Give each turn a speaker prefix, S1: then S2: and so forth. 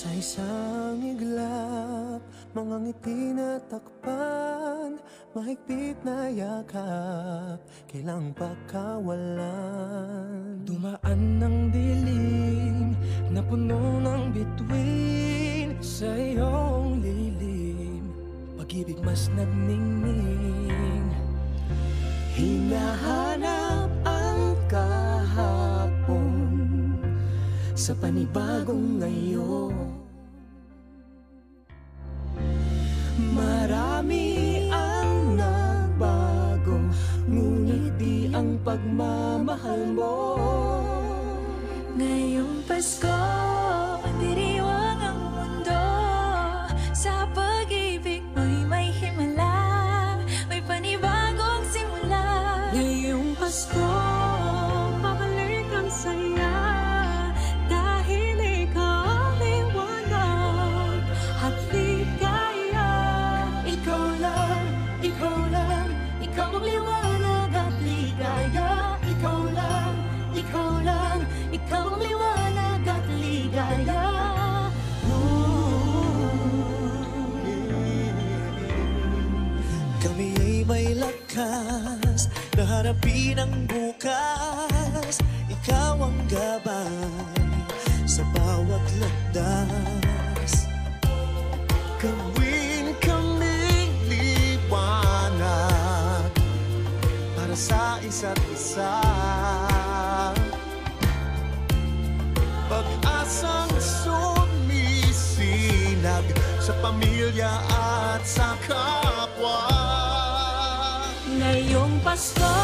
S1: Sa isang iglap, mga ngiti na takpan, mahigpit na yakap, kailang pakawalan.
S2: Dumaan ng dilim na puno ng bituin, sa iyong lilim, pag-ibig mas nagningning. Hinahanap ang kahapon sa panibagong ngayon. Marami ang nagbago, ngunit di ang pagmamahal mo.
S3: Ngayong Pasko, pandiriwang ang mundo. Sa pag-ibig mo'y may himala, may panibagong simula. Ngayong Pasko, babalik ang saya, dahil ikaw ang liwanag at ligaya. Ikaw lang, ikaw lang, ikaw ang liwanag at ligaya. Ikaw lang, ikaw lang, ikaw ang liwanag at ligaya.
S1: Kami ay may lakas na harapin ang bukas. Ikaw ang gabay sa bawat landas. Gawin kaming liwanag para sa isa't isa. Pag-asang sumisinag sa pamilya at sa kapwa.
S3: Ngayong Pasko,